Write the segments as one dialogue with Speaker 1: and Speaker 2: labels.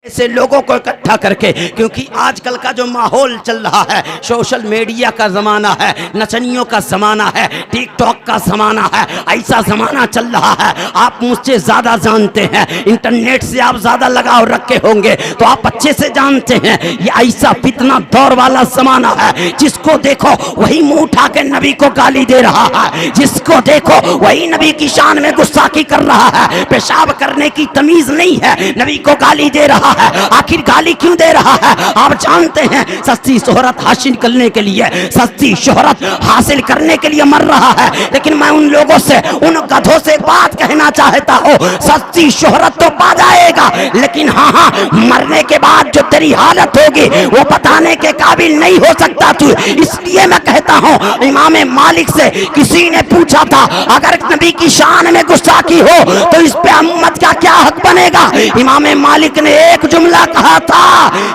Speaker 1: से लोगों को इकट्ठा करके, क्योंकि आजकल का जो माहौल चल रहा है, सोशल मीडिया का ज़माना है, नचनियों का ज़माना है, टिकटॉक का ज़माना है, ऐसा ज़माना चल रहा है। आप मुझसे ज़्यादा जानते हैं, इंटरनेट से आप ज़्यादा लगाव रखे होंगे, तो आप अच्छे से जानते हैं ये ऐसा फितना दौर वाला ज़माना है। जिसको देखो वही मुंह उठा के नबी को गाली दे रहा है, जिसको देखो वही नबी की शान में गुस्ताखी कर रहा है। पेशाब करने की तमीज़ नहीं है, नबी को गाली दे रहा है। आखिर गाली क्यों दे रहा है? आप जानते हैं सस्ती शोहरत हासिल करने के लिए, सस्ती शोहरत हासिल करने के लिए मर रहा है। लेकिन मैं उन लोगों से, उन गधों से बात कहना चाहता हूँ, सस्ती शोहरत तो पा जाएगा, लेकिन हाँ, मरने के बाद जो तेरी हालत होगी वो बताने के काबिल नहीं हो सकता तू। इसलिए मैं कहता हूँ, इमाम मालिक से किसी ने पूछा था, अगर नबी की शान में गुस्ताखी हो तो इस पे उम्मत का क्या हक बनेगा? इमाम मालिक ने एक जुमला कहा था,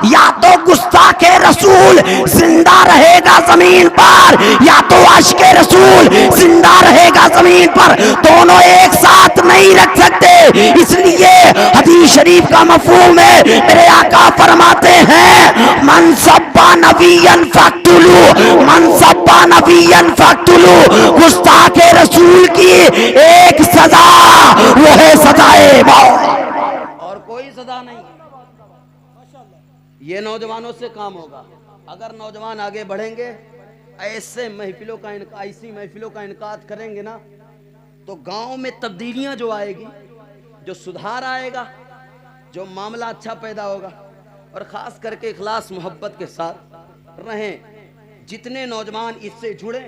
Speaker 1: या तो गुस्ताखे रसूल जिंदा रहेगा जमीन पर, या तो आशिके रसूल जिंदा रहेगा जमीन पर। दोनों एक साथ नहीं रख सकते। इसलिए हदीस शरीफ का मफहूम है, मेरे आका फरमाते हैं, मन सब्बा नबियन फक्तुलू, मन सब्बा नबियन फक्तुलू। गुस्ताखे रसूल की एक सजा, वो है सजाए मौत, और कोई सजा नहीं। ये नौजवानों से काम होगा। अगर नौजवान आगे बढ़ेंगे, ऐसी महफिलों का इनकाद करेंगे ना, तो गांव में तब्दीलियां जो आएगी, जो सुधार आएगा, जो मामला अच्छा पैदा होगा, और ख़ास करके इखलास मोहब्बत के साथ रहें। जितने नौजवान इससे जुड़े,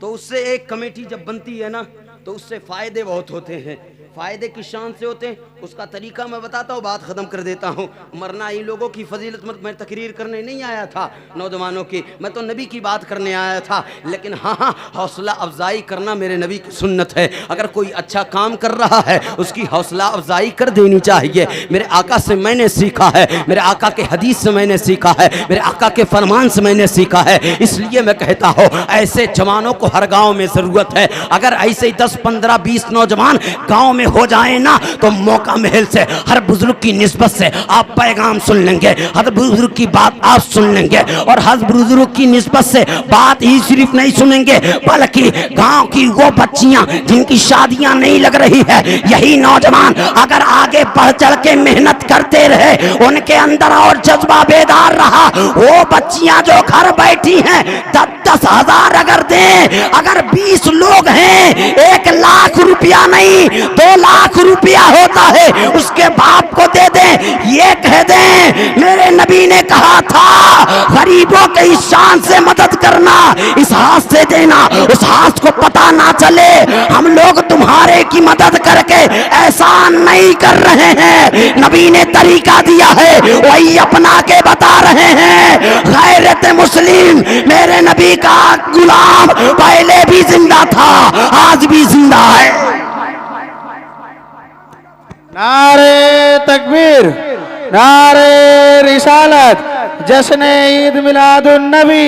Speaker 1: तो उससे एक कमेटी जब बनती है ना, तो उससे फ़ायदे बहुत होते हैं। फ़ायदे किस शान से होते हैं उसका तरीका मैं बताता हूँ, बात ख़त्म कर देता हूँ। मरना इन लोगों की फजीलत मैं तकरीर करने नहीं आया था नौजवानों की, मैं तो नबी की बात करने आया था। लेकिन हाँ, हौसला अफजाई करना मेरे नबी की सुन्नत है। अगर कोई अच्छा काम कर रहा है, उसकी हौसला अफजाई कर देनी चाहिए। मेरे आका से मैंने सीखा है, मेरे आका के हदीस से मैंने सीखा है, मेरे आका के फरमान से मैंने सीखा है। इसलिए मैं कहता हूँ, ऐसे जवानों को हर गाँव में ज़रूरत है। अगर ऐसे 10, 15, 20 नौजवान गाँव हो जाए ना, तो मौका महल से हर बुजुर्ग की निस्बत से आप पैगाम सुन लेंगे, हर बुजुर्ग की बात आप सुन लेंगे, और हर बुजुर्ग की निस्बत से बात ही सिर्फ नहीं सुनेंगे, बल्कि गांव की वो बच्चियां जिनकी शादियां नहीं लग रही है, यही नौजवान अगर आगे बढ़ चढ़ के मेहनत करते रहे, उनके अंदर और जज्बा बेदार रहा, वो बच्चियां जो घर बैठी हैं 10-10 हजार अगर दें, अगर 20 लोग हैं, 1 लाख रुपया नहीं 2 लाख रुपया होता है, उसके बाप को दे दें। ये कह दें, मेरे नबी ने कहा था, गरीबों के इस शान से मदद करना, इस हाथ से देना, उस हाथ को पता ना चले हम लोग तुम्हारे की मदद करके एहसान नहीं कर रहे हैं। नबी ने तरीका दिया है, वही अपना के बता रहे हैं। गैरत मुस्लिम मेरे नबी का गुलाम पहले भी जिंदा था, आज भी जिंदा है।
Speaker 2: नारे तकबीर, नारे रिसालत, जश्न ईद मिलादुन नबी,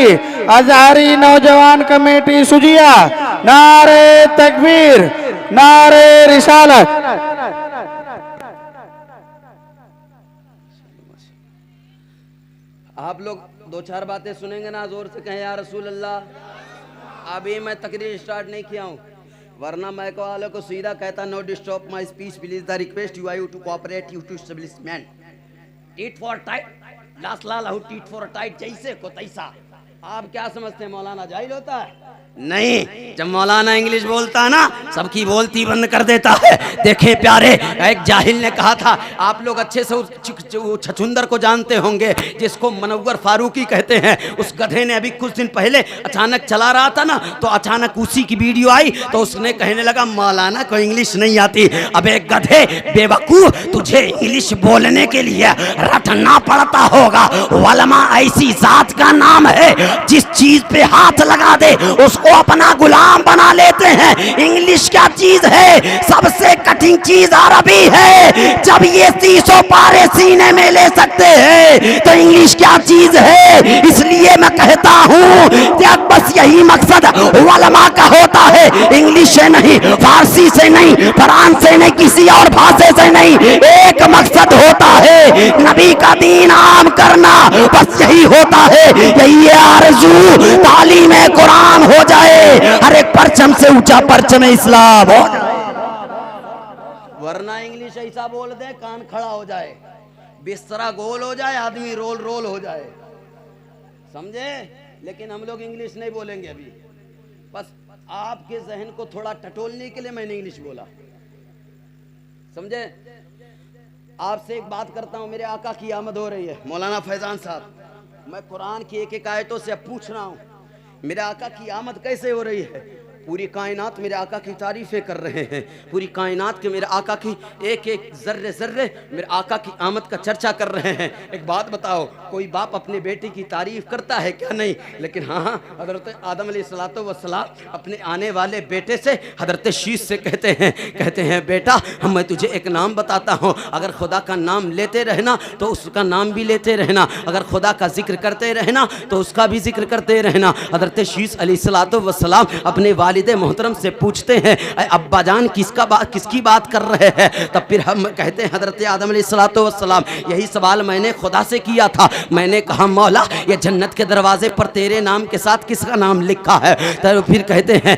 Speaker 2: अज़हरी नौजवान कमेटी सुजिया। नारे तकबीर, नारे रिसालत।
Speaker 1: आप लोग 2-4 बातें सुनेंगे ना, जोर से कहें या रसूल अल्लाह। अभी मैं तकरीर स्टार्ट नहीं किया हूँ, वरना मैं वालों को सीधा कहता, no disturb my speech please, the request you to cooperate you to establishment tit for tat, last लाल टीट फॉर टाइट, जैसे को तैसा। आप क्या समझते हैं मौलाना जाहिल होता है? नहीं, जब मौलाना इंग्लिश बोलता है ना, सबकी बोलती बंद कर देता है। देखे प्यारे, एक जाहिल ने कहा था, आप लोग अच्छे से उस छछुंदर को जानते होंगे जिसको मनव्वर फारूकी कहते हैं। उस गधे ने अभी कुछ दिन पहले अचानक चला रहा था ना, तो अचानक उसी की वीडियो आई, तो उसने कहने लगा मौलाना को इंग्लिश नहीं आती। अबे गधे बेवकूफ, तुझे इंग्लिश बोलने के लिए रटना पड़ता होगा। वलमा ऐसी जात का नाम है, जिस चीज पे हाथ लगा दे उसको
Speaker 3: को अपना गुलाम बना लेते हैं। इंग्लिश क्या चीज है? सबसे कठिन चीज अरबी है। जब ये 300 पारे सीने में ले सकते हैं तो इंग्लिश क्या चीज है? इसलिए मैं कहता हूँ बस यही मकसद उलमा का होता है, इंग्लिश से नहीं, फारसी से नहीं, कुरान से नहीं, किसी और भाषा से नहीं। एक मकसद होता है नबी का दीन आम करना, बस यही होता है। यही आरज़ू तालीम कुरान हो जाए, हर एक परचम से ऊंचा परचम इस्लाम हो जाए।
Speaker 1: वरना इंग्लिश ऐसा बोल दे कान खड़ा हो जाए, बिस्तरा गोल हो जाए, आदमी रोल रोल हो जाए, समझे? लेकिन हम लोग इंग्लिश नहीं बोलेंगे अभी। बस आपके जहन को थोड़ा टटोलने के लिए मैंने इंग्लिश बोला, समझे? आपसे एक बात करता हूं, मेरे आका की आमद हो रही है मौलाना फैजान साहब, मैं कुरान की एक एक आयतों से अब पूछ रहा हूं मेरे आका की आमद कैसे हो रही है। पूरी कायनात मेरे आका की तारीफ़ें कर रहे हैं, पूरी कायनात के मेरे आका की एक एक जर्रे जर्रे मेरे आका की आमद का चर्चा कर रहे हैं। एक बात बताओ, कोई बाप अपने बेटे की तारीफ़ करता है क्या? नहीं। लेकिन हाँ, हज़रत आदम अलैहिस्सलाम अपने आने वाले बेटे से हज़रत शीश से कहते हैं बेटा मैं तुझे एक नाम बताता हूँ, अगर खुदा का नाम लेते रहना तो उसका नाम भी लेते रहना, अगर खुदा का जिक्र करते रहना तो उसका भी जिक्र करते रहना। हज़रत शीश अलैहिस्सलाम अपने वालिदे मोहतरम से पूछते हैं अब्बा जान किसकी बात कर रहे हैं? तब फिर हम कहते हैं हज़रत आदम अलैहिस्सलाम यही सवाल मैंने खुदा से किया था। मैंने कहा मौला ये जन्नत के दरवाजे पर तेरे नाम के साथ किसका नाम लिखा है? तो फिर कहते हैं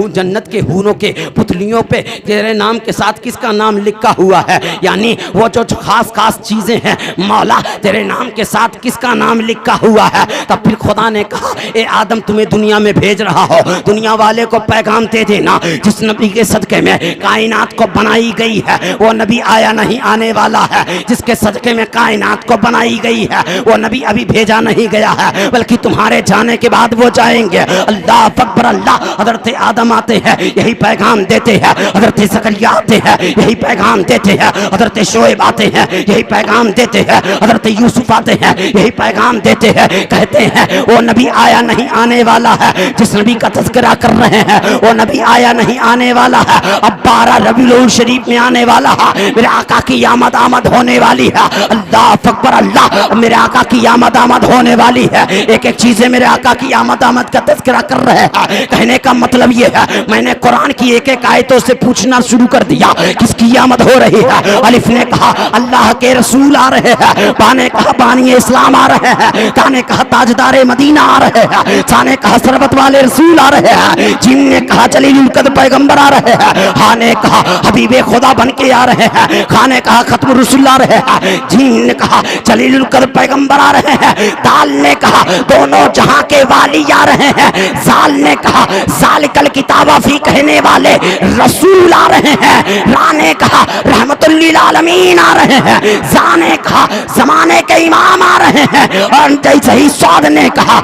Speaker 1: जन्नत के हूरों के पुतलियों पे तेरे नाम के साथ किसका नाम लिखा हुआ है? यानी वो जो खास खास चीज़ें हैं मौला तेरे नाम के साथ किसका नाम लिखा हुआ है? तब फिर खुदा ने कहा ए आदम तुम्हें दुनिया में भेज रहा हो, दुनिया वाले को पैगाम दे देना जिस नबी के सदके में कायनात को बनाई गई है वो नबी आया नहीं आने वाला है, जिसके सदके में कायनात को बनाई गई है वो नबी अभी भेजा नहीं गया है, बल्कि तुम्हारे जाने के बाद वो जाएंगे। अल्लाह अकबर अल्लाह। हज़रत आदम आते हैं यही पैगाम देते हैं, हज़रत ज़करिया आते हैं यही पैगाम देते हैं, हज़रत शोएब आते हैं यही पैगाम देते हैं, हज़रत यूसुफ आते हैं यही पैगाम देते हैं। कहते हैं वो नबी आया नहीं आने वाला है, जिस नबी का तज़किरा कर रहे हैं वो नबी आया नहीं आने वाला है। अब 12 रबीउल शरीफ में आने वाला है, मेरे आका की आमद होने वाली है। अल्लाह अकबर अल्लाह। मेरे आका की आमद होने वाली है। एक एक चीजें मेरे आका की आमद का तज़किरा कर रहे हैं। कहने का मतलब ये है मैंने कुरान की एक एक आयतों से पूछना शुरू कर दिया किसकी आमद हो रही है। अलिफ ने कहा अल्लाह के रसूल आ रहे हैं, बा ने कहा बानी इस्लाम आ रहे हैं, ता ने कहा ताजदारे मदीना आ रहे हैं, सा ने कहा सरबत वाले रसूल आ रहे हैं, जिन ने कहा जलीलुल कद्र पैगंबर आ रहे हैं, हा ने कहा हबीबे खुदा बन के आ रहे हैं, खा ने कहा खत्म रसूल आ रहे हैं, जीन ने कहा जलीलुल कद्र पैगंबर आ रहे हैं, दाल ने कहा दोनों जहां के वाली आ रहे हैं, जाल ने कहा जालिकल किताबा फी कहने वाले रसूल आ रहे हैं, रा ने कहा रहमतुल लिल आलमीन आ रहे हैं, जा ने कहा जमाने के इमाम आ रहे हैं, और जैसे ही स्वाद ने कहा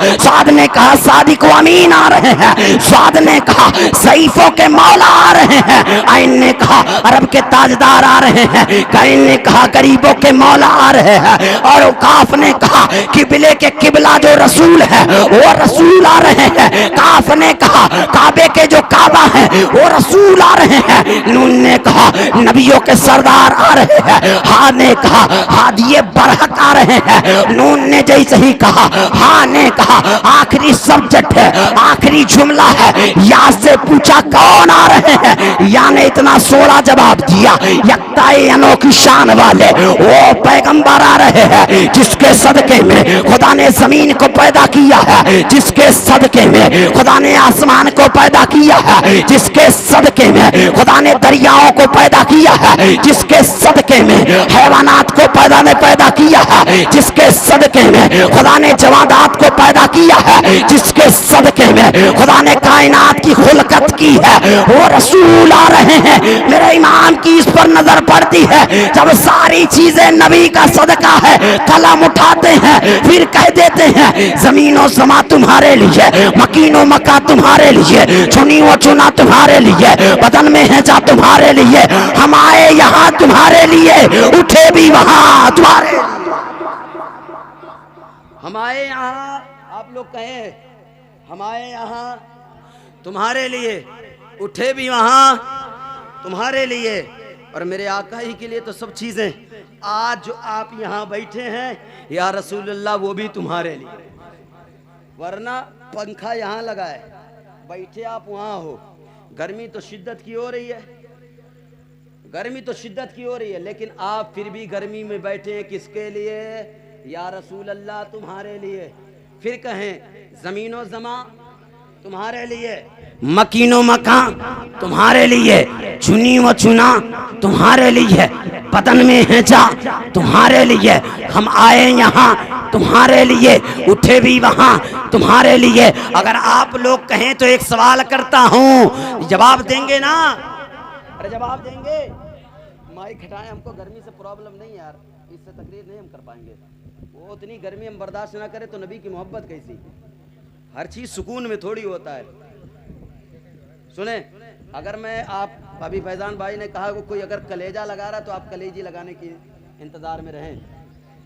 Speaker 1: सादिक व अमीन आ रहे हैं, स्वाद ने कहा सईफों के मौला आ रहे हैं, आइन ने कहा अरब के ताजदार आ रहे हैं, कैन ने कहा गरीबों के मौला आ रहे हैं, और काफ ने कहा किबले के किबला जो रसूल है वो रसूल आ रहे हैं, काफ ने कहा काबे के जो काबा है वो रसूल आ रहे हैं, नून ने कहा नबियों के सरदार आ रहे हैं, हा ने कहा हादिये बरहक आ रहे हैं, नून ने जैसे ही कहा हा ने कहा आखिरी सब्जेक्ट है, आखिरी जुमला है, या से पूछा कौन आ रहे हैं, या ने इतना 16 जवाब दिया, यक्ताए अनोखी शान वाले वो पैगंबर आ रहे हैं जिसके सदके में खुदा ने जमीन को पैदा किया है, जिसके सदके में खुदा ने आसमान को पैदा किया है, जिसके सदके में खुदा ने दरियाओं को पैदा किया है, जिसके सदके में हैवानात को पैदा किया है, जिसके सदके में खुदा ने जवादात को पैदा किया है, जिसके सदके में खुदा ने कायनात की खुलकत की है, वो रसूल आ रहे हैं। मेरे इमाम की इस पर नजर पड़ती है, जब सारी चीजें नबी का सदका है कलम उठाते हैं फिर कह देते हैं जमीनों समा तुम्हारे लिए, मकीनों मका तुम्हारे लिए, चुनी वो चुना तुम्हारे लिए, बदन में है जा तुम्हारे लिए, हम आए यहाँ तुम्हारे लिए, उठे भी वहां तुम्हारे लिए। हम आए यहाँ, आप लोग कहें हम आए यहाँ, तुम्हारे लिए, उठे भी वहां तुम्हारे लिए, और मेरे आका ही के लिए तो सब चीजें। आज जो आप यहाँ बैठे हैं या रसूलुल्लाह, वो भी तुम्हारे लिए, वरना पंखा यहाँ लगा है, बैठे आप वहाँ हो। गर्मी तो शिद्दत की हो रही है, गर्मी तो शिद्दत की हो रही है, लेकिन आप फिर भी गर्मी में बैठे हैं किसके लिए? या रसूल अल्लाह, तुम्हारे लिए। फिर कहें ज़मीनो ज़मा तुम्हारे लिए,
Speaker 3: मकीनो मकान तुम्हारे लिए, चुनी व चुना तुम्हारे लिए, बदन में है जा तुम्हारे लिए, हम आए यहाँ तुम्हारे लिए, उठे भी वहाँ तुम्हारे लिए। अगर आप लोग कहें तो एक सवाल करता हूँ, जवाब देंगे ना?
Speaker 1: अरे जवाब देंगे। माइक हटाएं, हमको गर्मी से प्रॉब्लम नहीं यार, इससे तकरीर नहीं हम कर पाएंगे। वो उतनी गर्मी हम बर्दाश्त ना करें तो नबी की मोहब्बत कैसी? हर चीज सुकून में थोड़ी होता है। सुने, अगर मैं आप अभी फैजान भाई ने कहा कि कोई अगर कलेजा लगा रहा तो आप कलेजी लगाने के इंतजार में रहें।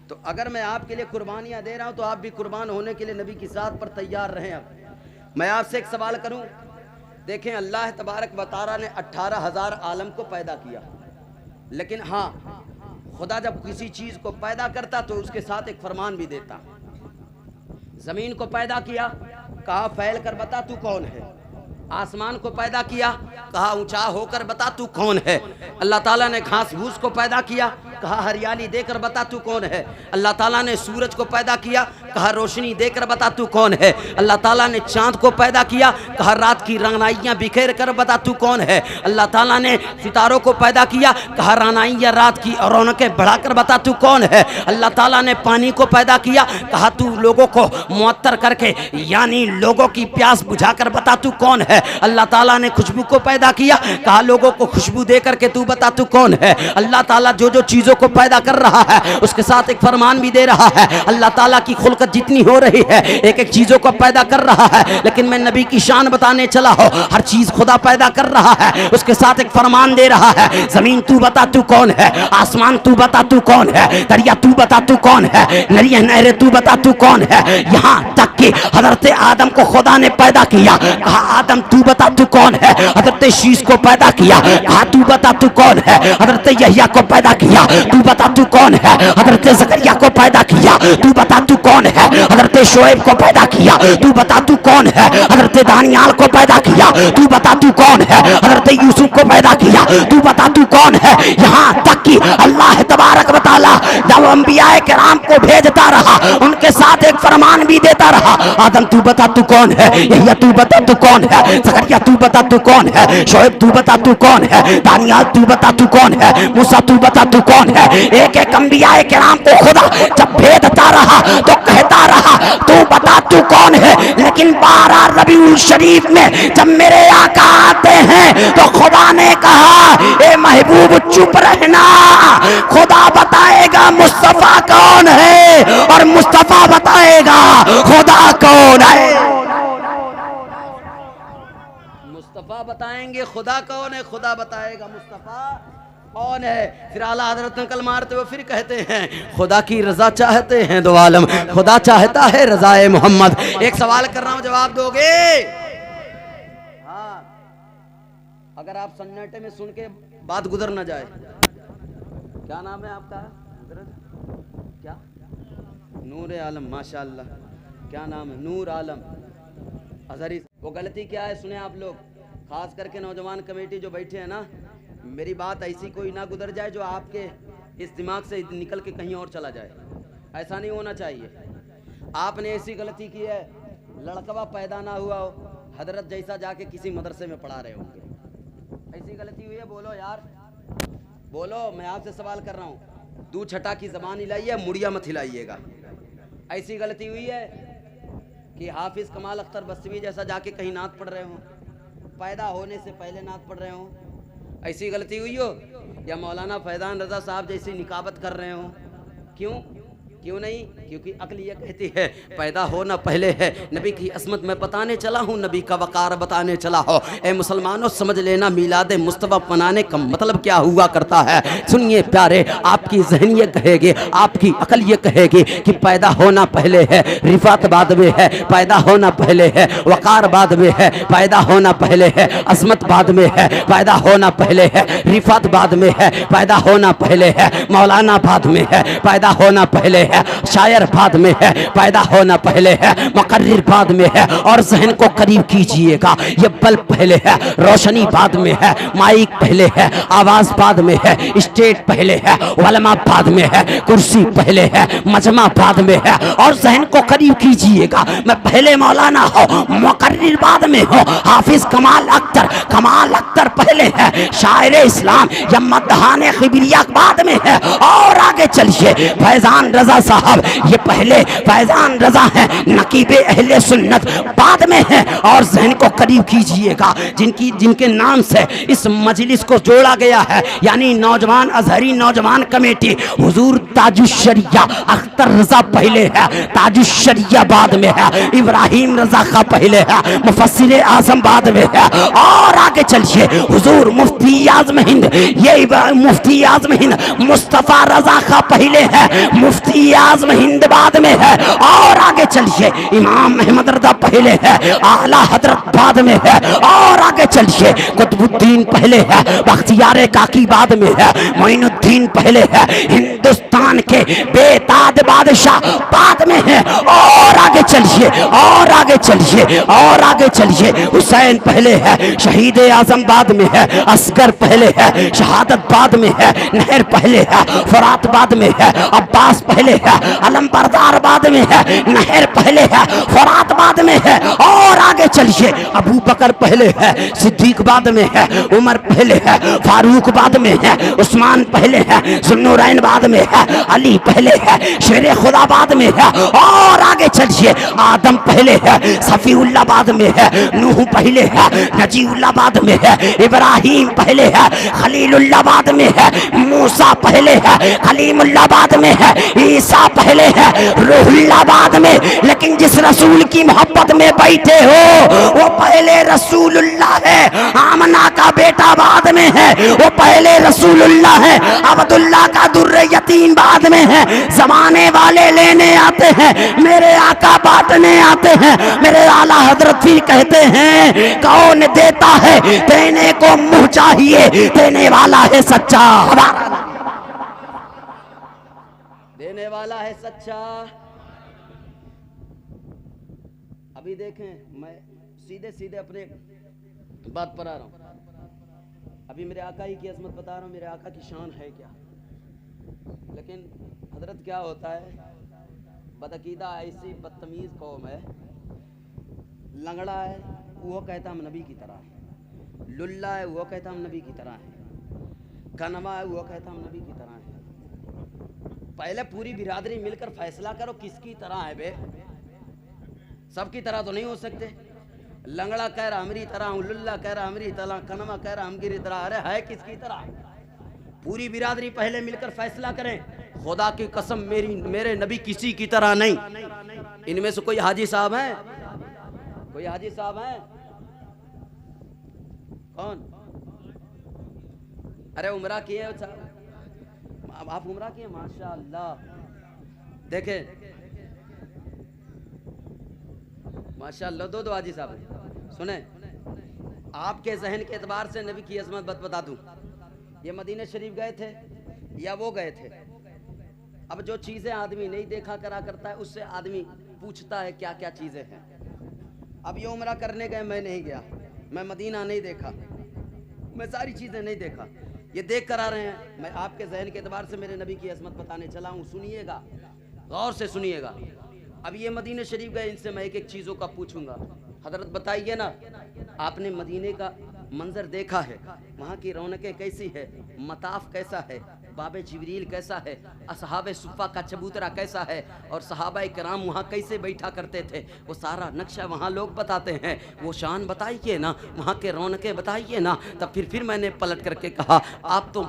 Speaker 1: तो अगर मैं आपके लिए कुर्बानियां दे रहा हूं तो आप भी कुर्बान होने के लिए नबी की साथ पर तैयार रहें। अब मैं आपसे एक सवाल करूं, देखें अल्लाह तबारक व तआला ने 18,000 आलम को पैदा किया, लेकिन हाँ, खुदा जब किसी चीज को पैदा करता तो उसके साथ एक फरमान भी देता। जमीन को पैदा किया, कहा फैल कर बता तू कौन है। आसमान को पैदा किया, कहा ऊंचा होकर बता तू कौन है। अल्लाह ताला ने घास भूस को पैदा किया, कहा हरियाली देकर बता तू कौन है। अल्लाह ताला ने सूरज को पैदा किया, कहा रोशनी देकर बता तू कौन है। अल्लाह ताला ने चांद को पैदा किया, कहा रात की रंगनाइयाँ बिखेर कर बता तू कौन है। अल्लाह ताला ने सितारों को पैदा किया, कहा रंगनाइयाँ रात की और रौनकें बढ़ाकर बता तू कौन है। अल्लाह ताला ने पानी को पैदा किया, कहा तू लोगों को मुअत्तर करके यानी लोगों की प्यास बुझाकर बता तू कौन है। अल्लाह ताला ने खुशबू को पैदा किया, कहा लोगों को खुशबू दे करके तू बता तू कौन है। अल्लाह ताला जो जो चीज़ों को पैदा कर रहा है उसके साथ एक फरमान भी दे रहा है। अल्लाह ताला की खुल्कत जितनी हो रही है, एक एक चीज़ों को पैदा कर रहा है, लेकिन मैं नबी की शान बताने चला हो, हर चीज़ खुदा पैदा कर रहा है, उसके साथ एक फरमान दे रहा है। ज़मीन तू बता तू कौन है, आसमान तू बता तू कौन है, दरिया तू बता तू कौन है, नरिया नहरें तू बता तू कौन है। यहाँ तक कि हजरत आदम को खुदा ने पैदा किया, कहा आदम तू बता तू कौन है। हजरत शीश को पैदा किया, कहा तू बता तू कौन है। हजरत यहया को पैदा किया, तू बता तू कौन है। हजरत जकरिया को पैदा किया, तू बता तू कौन है। हजरत शोएब को पैदा किया, तू बता तू कौन है। हजरत दानियाल को पैदा किया, तू बता तू कौन है। हजरत यूसुफ को पैदा किया, तू बता तू कौन है। यहाँ तक कि अल्लाह तबारक व तआला जब अंबियाए किराम को भेजता रहा, उनके साथ एक फरमान भी देता रहा, आदम तू बता तू कौन है, यहया तू बता तू कौन है, जकरिया तू बता तू कौन है, शोएब तू बता तू कौन है, दानियाल तू बता तू कौन है, मूसा तू बता तू कौन है। एक एक अंबियाए किराम को खुदा जब भेजता रहा तो कहता रहा तू बता तू कौन है। लेकिन 12 रबीउल शरीफ में जब मेरे आका आते हैं तो खुदा ने कहा ए महबूब चुप रहना, खुदा बताएगा मुस्तफा कौन है और मुस्तफा बताएगा खुदा कौन है। मुस्तफ़ा बताएंगे खुदा कौन है, खुदा बताएगा मुस्तफ़ा कौन है। फिर आला हजरत नकल मारते हुए फिर कहते हैं खुदा की रजा चाहते हैं दो आलम, खुदा चाहता है रजाए मोहम्मद। एक सवाल कर रहा हूं, जवाब दोगे? हाँ, अगर आप सन्नाटे में सुन के बात गुजर ना जाए। क्या नाम है आपका? क्या? नूर आलम, माशाअल्लाह, क्या नाम है? नूर आलम अजहरी। वो गलती क्या है सुने आप लोग, खास करके नौजवान कमेटी जो बैठे हैं ना, मेरी बात ऐसी कोई ना गुजर जाए जो आपके इस दिमाग से निकल के कहीं और चला जाए। ऐसा नहीं होना चाहिए। आपने ऐसी गलती की है, लड़कवा पैदा ना हुआ हो, हजरत जैसा जाके किसी मदरसे में पढ़ा रहे होंगे। ऐसी गलती हुई है? बोलो यार, बोलो। मैं आपसे सवाल कर रहा हूँ, 2 छटा की जबान हिलाइए, मुड़िया मत हिलाइएगा। ऐसी गलती हुई है कि हाफिज कमाल अख्तर बस्वी जैसा जाके कहीं नात पढ़ रहे हो, पैदा होने से पहले नात पढ़ रहे हो? ऐसी गलती हुई हो? या मौलाना फैजान रजा साहब जैसी निकाबत कर रहे हो? क्यों क्यों नहीं? क्योंकि अक्ल ये कहती है पैदा होना पहले है। नबी की असमत मैं बताने चला हूँ, नबी का वकार बताने चला हो। ए मुसलमानों समझ लेना, मिलाद मुस्तफा मनाने का मतलब क्या हुआ करता है। सुनिए प्यारे, आपकी ज़हन ये कहेगी, आपकी अकल ये कहेगी कि पैदा होना पहले है, रिफात बाद में है। पैदा होना पहले है, वकार बाद में है। पैदा होना पहले है, असमत बाद में है। पैदा होना पहले है, रिफात बाद में है। पैदा होना पहले है, मौलाना बाद में है। पैदा होना पहले है, शायर बाद में है। पैदा होना पहले है, मुकर्रिर बाद में है। और ज़हन को करीब कीजिएगा, ये बल्ब पहले है, रोशनी बाद में है, माइक पहले है, आवाज बाद में है, स्टेज पहले है, वलमा बाद में है, कुर्सी पहले है, मजमा बाद में है। और ज़हन को करीब कीजिएगा, मैं पहले मौलाना हो, मुकर्रिर बाद में हो, हाफिज कमाल अख्तर पहले है, शायर इस्लाम या मदहाने खिबरिया बाद में है। और आगे चलिए, फैजान रजा साहब ये पहले फैजान रजा है, नकीबे अहले सुन्नत बाद में है। और ज़हन को करीब कीजिएगा, जिनके नाम से इस मजलिस को जोड़ा गया है, यानी नौजवान अजहरी नौजवान कमेटी, हुजूर ताजुश्शरिया अख्तर रजा पहले है, ताजुश्शरिया बाद में है, इब्राहिम रजा का पहले है, मुफस्सिर आज़म बाद में है। और आगे चलिए, हुजूर मुफ्ती आज़म हिंद, ये मुफ्ती आज़म हिंद मुस्तफ़ा रजा का पहले है, मुफ्ती आज़म हिंद बाद में है। और आगे चलिए, इमाम अहमद रजा पहले है, आला हजरत बाद में है। और आगे चलिए, कुतुबुद्दीन पहले है, बख्तियार काकी बाद में है, मोइनुद्दीन पहले है, हिंदुस्तान के बेताज बादशाह बाद में है। और आगे चलिए, और आगे चलिए, और आगे चलिए, हुसैन पहले है, शहीद आजम बाद में है, असगर पहले है, शहादत बाद में है, नहर पहले है, फरात बाद में है, अब्बास पहले है, अलम बरदार बाद में है, नहर पहले है, फरात बाद में है। और आगे चलिए, अबू बकर पहले है, सिद्दीक बाद में है, उमर पहले है, फारूक बाद में है, उस्मान पहले है, जुन्नूरैन बाद में है, अली पहले है, शेर खुदा बाद में है। और आगे चलिए, आदम पहले है, सफीउल्लाह बाद में है, नूह पहले है, नजीउल्लाह बाद में है, इब्राहिम पहले है, खलीलुल्लाह बाद में है, मूसा पहले है, कलीमुल्लाह बाद में है, ईसा पहले है, रूहुल्लाह बाद में। लेकिन जिस रसूल की मोहब्बत में बैठे हो वो पहले रसूलुल्लाह है, आमना का बेटा बाद में है, वो पहले रसूलुल्लाह है, अब्दुल्लाह का दुर्रे यतीम बाद में है। जमाने वाले लेने आते हैं, मेरे आका बांटने आते हैं। मेरे आला हजरत फिर कहते हैं, कौन देता है देने को मुंह चाहिए, देने वाला है सच्चा, देने वाला है सच्चा। अभी देखें, मैं सीधे सीधे अपने बात पर आ रहा हूं। अभी मेरे आका ही की अजमत बता रहा हूं, मेरे आका की शान है क्या। लेकिन हजरत क्या होता है, बदअकीदा ऐसी बदतमीज कौम है, लंगड़ा है वो कहता हम नबी की तरह है, लुल्ला है वो कहता हम नबी की तरह है, कनमा है वो कहता हम नबी की तरह है। पहले पूरी बिरादरी मिलकर फैसला करो किसकी तरह है बे। सबकी तरह तो नहीं हो सकते। लंगड़ा कह रहा हमारी तरह हूँ, लुल्ला कह रहा हमारी तरह, कनमा कह रहा हमगिरी तरह। अरे है किसकी तरह? पूरी बिरादरी पहले मिलकर फैसला करें। खुदा की कसम मेरे नबी किसी की तरह नहीं। इनमें से कोई हाजी साहब हैं? कोई हाजी साहब हैं? कौन? अरे उम्रा किए आप? उम्रा किए? माशाअल्लाह। देखे माशाअल्लाह, दो हाजी साहब। सुने, आपके जहन के एतबार से नबी की अजमत बता दूं, ये मदीने शरीफ गए थे या वो गए थे। अब जो चीज़ें आदमी नहीं देखा करा करता है उससे आदमी पूछता है क्या क्या चीज़ें हैं। अब ये उम्रा करने गए, मैं नहीं गया, मैं मदीना नहीं देखा, मैं सारी चीज़ें नहीं देखा, ये देख कर आ रहे हैं। मैं आपके जहन के एतबार से मेरे नबी की अजमत बताने चला हूँ, सुनिएगा, गौर से सुनिएगा। अब ये मदीने शरीफ गए, इनसे मैं एक एक चीज़ों का पूछूंगा। हजरत बताइए ना, आपने मदीने का मंजर देखा है, वहाँ की रौनकें कैसी है, मताफ कैसा है, बाबे जिब्रील कैसा है, असहाबे सुफ़ा का चबूतरा कैसा है, और सहाबाए किराम वहाँ कैसे बैठा करते थे, वो सारा नक्शा वहाँ लोग बताते हैं। वो शान बताइए ना, वहाँ के रौनकें बताइए ना। तब फिर मैंने पलट करके कहा, आप तो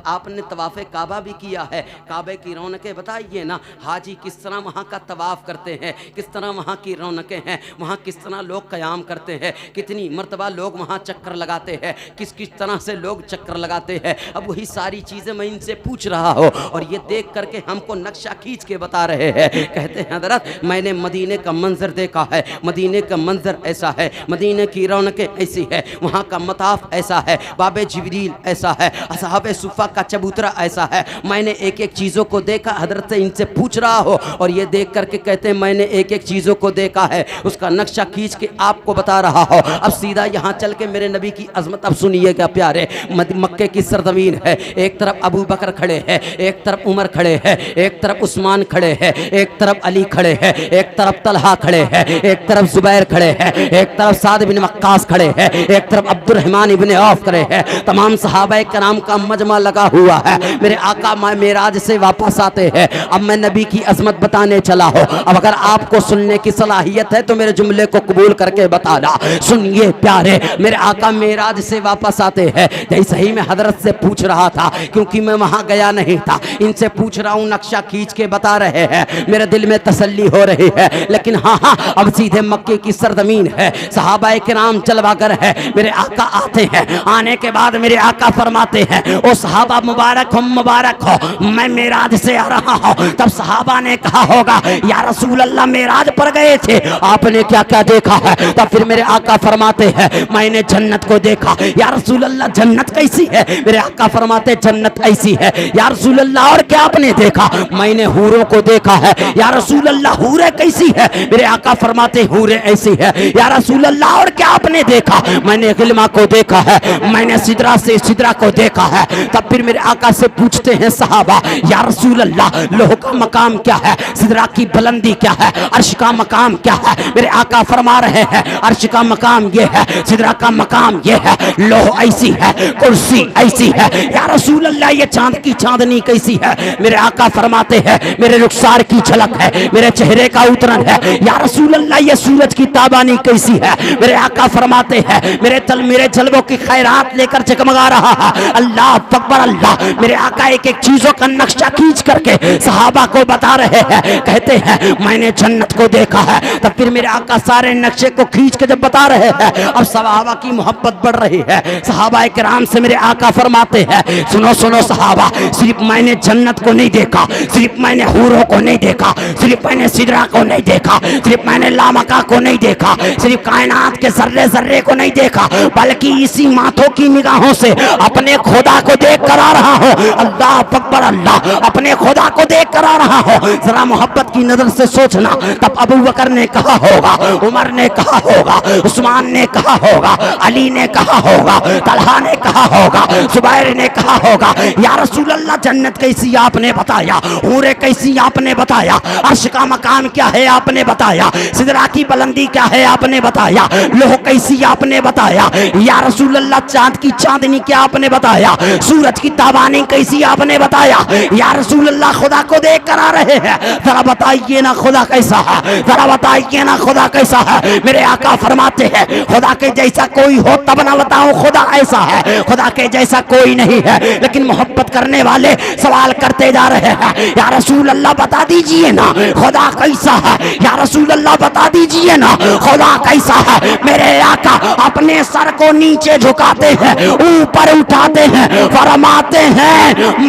Speaker 1: आपने तवाफ़े काबा भी किया है, काबे की रौनकें बताइए ना। हाजी किस तरह वहाँ का तवाफ़ करते हैं, किस तरह वहाँ की रौनकें हैं, वहाँ किस तरह लोग क़याम करते हैं, कितनी मर्तबा लोग वहाँ चक्कर लगाते हैं, किस किस तरह से लोग चक्कर लगाते हैं। अब वही सारी चीज़ें मैं इनसे पूछ रहा हो, और ये देख करके हमको नक्शा खींच के बता रहे हैं। कहते हैं हज़रत मैंने मदीने का मंजर देखा है, मदीने का मंजर ऐसा है, मदीने की रौनकें ऐसी है, वहाँ का मताफ ऐसा है, बाबे जिब्रील ऐसा है, असहाबे सुफ़ा का चबूतरा ऐसा है। मैंने एक एक चीज़ों को देखा, हज़रत से इनसे पूछ रहा हो, और ये देख करके कहते हैं मैंने एक एक चीज़ों को देखा है, उसका नक्शा खींच के आपको बता रहा हो। अब सीधा यहाँ चल के मेरे नबी की अजमत अब सुनिएगा प्यारे। मक्के की सरजमीन है, एक तरफ अबू बकर खड़े हैं, एक तरफ उमर खड़े हैं, एक तरफ उस्मान खड़े हैं, एक तरफ अली खड़े हैं, एक तरफ तलहा खड़े हैं, एक तरफ जुबैर खड़े हैं, एक तरफ साद बिन वक्कास खड़े हैं, एक तरफ अब्दुर्रहमान इब्ने औफ खड़े हैं। तमाम सहाबाए कराम का मजमा लगा हुआ है। मेरे आका मेराज से वापस आते हैं। अब मैं नबी की अजमत बताने चला हो। अब अगर आपको सुनने की सलाहियत है तो मेरे जुमले को कबूल करके बताना। सुनिए प्यारे, मेरे आका मेराज से वापस आते हैं। जैसे ही मैं हजरत से पूछ रहा था, क्योंकि मैं वहां गया नहीं था, इनसे पूछ रहा हूँ, नक्शा खींच के बता रहे हैं, मेरे दिल में तसल्ली हो रही है। लेकिन हाँ, अब सीधे मक्के की सरजमीन है, सहाबाए किराम जलवागर है। मेरे आका आते हैं, आने के बाद मेरे आका फरमाते हैं, ओ सहाबा मुबारक हो, मैं मेराज से आ रहा हूँ। तब सहाबा ने कहा होगा, या रसूल अल्लाह मेराज पर गए थे, आपने क्या क्या देखा है? तब फिर मेरे आका फरमाते हैं, मैंने जन्नत को देखा। या रसूल अल्लाह जन्नत कैसी है? मेरे आका फरमाते जन्नत ऐसी है। या रसूल अल्लाह और क्या आपने देखा? मैंने हूरों को देखा है। या रसूल अल्लाह हूरें कैसी है? मेरे आका फरमाते हूरें ऐसी है। या रसूल अल्लाह और क्या आपने देखा? मैंने गिलमा को देखा है, मैंने सिदरा से सिदरा को देखा है। तब फिर मेरे आका से पूछते हैं सहाबा, या रसूल अल्लाह लोह का मकाम क्या है? सिदरा की बुलंदी क्या है? अर्श का मकाम क्या है? मेरे आका फरमा रहे हैं, अर्श का मकाम ये है, सिदरा का मकाम ये है, लोह ऐसी है, कुर्सी ऐसी है। या रसूल अल्लाह ये चांद की चांदनी कैसी है? मेरे आका फरमाते हैं, मेरे रुखसार की झलक है, मेरे चेहरे का उतरन है। या रसूल अल्लाह ये सूरज की ताबानी कैसी है? मेरे आका फरमाते हैं, मेरे जलवों की खैरात लेकर जगमगा रहा है। अल्लाह अकबर अल्लाह। मेरे आका एक एक चीजों का नक्शा खींच करके सहाबा को बता रहे हैं। कहते हैं मैंने जन्नत को देखा है। तब फिर मेरे आका सारे नक्शे को खींच के जब बता रहे हैं, अब सहाबा की मोहब्बत बढ़ रही है। सहाबा किराम से मेरे आका फरमाते हैं, सुनो सुनो सहाबा, सिर्फ मैंने जन्नत को नहीं देखा, सिर्फ मैंने हूरों को नहीं देखा, सिर्फ मैंने सिदरा को नहीं देखा, सिर्फ मैंने लामका को नहीं देखा, सिर्फ कायनात के जर्रे जर्रे को नहीं देखा, बल्कि इसी माथों की निगाहों से अपने खुदा को देख कर आ रहा हो। अल्लाह अकबर अल्लाह, अपने खुदा को देख कर आ रहा हो। जरा मोहब्बत की नजर से सोचना। तब अबू बकर ने कहा होगा, उमर ने कहा होगा, उस्मान ने कहा होगा, अली ने कहा होगा, तलहा ने कहा होगा, जुबैर ने कहा होगा, या रसूल अल्लाह जन्नत कैसी आपने बताया, हूरें कैसी आपने बताया, अर्श का मकाम क्या है आपने बताया, सिदरा की बुलंदी क्या है आपने बताया, लोह कैसी आपने बताया। या रसूल अल्लाह चांद की चांदनी क्या आपने बताया, सूरज की ताबानी कैसी आपने बताया। या रसूल अल्लाह खुदा को देख कर आ रहे हैं, जरा बताइए ना खुदा कैसा है, जरा बताइए ना खुदा कैसा है। मेरे आका फरमाते हैं, खुदा के जैसा कोई हो तब ना बताऊं खुदा ऐसा है, खुदा के जैसा कोई नहीं है। लेकिन मोहब्बत करने वाले सवाल करते जा रहे हैं, या रसूल अल्लाह बता दीजिए ना खुदा कैसा है, या रसूल अल्लाह बता दीजिए ना खुदा कैसा है। मेरे आका अपने सर को नीचे झुकाते हैं, ऊपर उठाते हैं, फरमाते हैं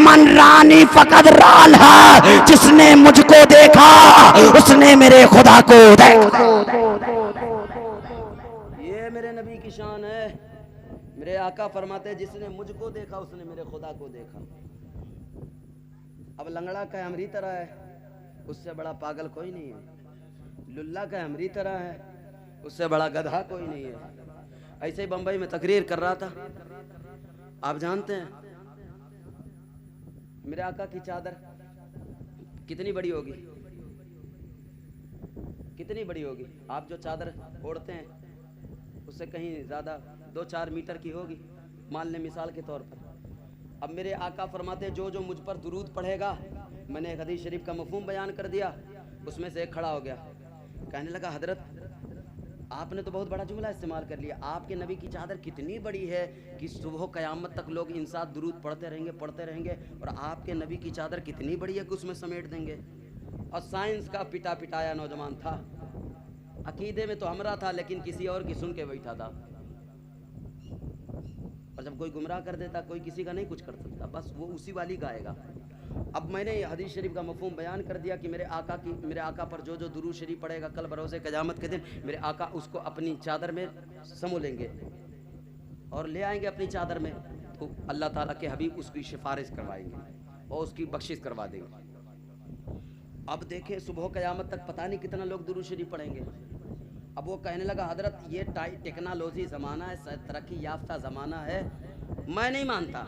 Speaker 1: मन रानी फकत राल है, जिसने मुझको देखा उसने मेरे खुदा को देखा। ये मेरे नबी की शान है। मेरे आका फरमाते हैं, जिसने मुझको देखा उसने मेरे खुदा को देखा। अब लंगड़ा का हमरी तरह है, उससे बड़ा पागल कोई नहीं है। लुल्ला का हमरी तरह है, उससे बड़ा गधा कोई नहीं है। ऐसे ही बंबई में तकरीर कर रहा था, आप जानते हैं मेरे आका की चादर कितनी बड़ी होगी, कितनी बड़ी होगी। आप जो चादर ओढ़ते हैं उससे कहीं ज़्यादा 2-4 मीटर की होगी, मान लें मिसाल के तौर पर। अब मेरे आका फरमाते जो जो मुझ पर दुरूद पढ़ेगा, मैंने एक हदीस शरीफ का मफहूम बयान कर दिया। उसमें से एक खड़ा हो गया, कहने लगा हजरत आपने तो बहुत बड़ा जुमला इस्तेमाल कर लिया, आपके नबी की चादर कितनी बड़ी है कि सुबह क़यामत तक लोग इंसान दुरूद पढ़ते रहेंगे, और आपके नबी की चादर कितनी बड़ी है कि उसमें समेट देंगे। और साइंस का पिटा पिटाया नौजवान था, अकीदे में तो हमरा था लेकिन किसी और की सुन के बैठा था। और जब कोई गुमराह कर देता, कोई किसी का नहीं कुछ कर सकता, बस वो उसी वाली गाएगा। अब मैंने हदीस शरीफ का मफहूम बयान कर दिया कि मेरे आका पर जो जो दुरूद शरीफ पढ़ेगा कल बरोज़े क़यामत के दिन मेरे आका उसको अपनी चादर में समो लेंगे और ले आएंगे अपनी चादर में, तो अल्लाह ताला के हबीब उसकी सिफारिश करवाएंगे और उसकी बख्शिश करवा देंगे। अब देखें सुबह क़यामत तक पता नहीं कितना लोग दुरूद शरीफ पढ़ेंगे। अब वो कहने लगा हजरत ये टेक्नोलॉजी ज़माना है, तरक्की याफ्ता ज़माना है, मैं नहीं मानता।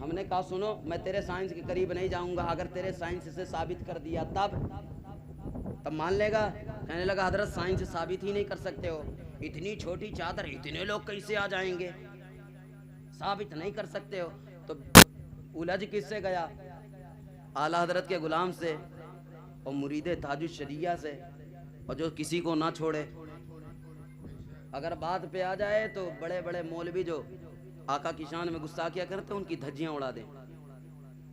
Speaker 1: हमने कहा सुनो, मैं तेरे साइंस के करीब नहीं जाऊंगा, अगर तेरे साइंस से साबित कर दिया तब मान लेगा। कहने लगा हजरत साइंस से साबित ही नहीं कर सकते हो, इतनी छोटी चादर इतने लोग कैसे आ जाएंगे, साबित नहीं कर सकते हो। तो उलझ किससे गया? आला हजरत के गुलाम से और मुरीदे ताजुश शरिया से, और जो किसी को ना छोड़े। अगर बात पे आ जाए तो बड़े बड़े मौलवी जो आका की शान में गुस्सा किया करते उनकी धज्जियां उड़ा दे।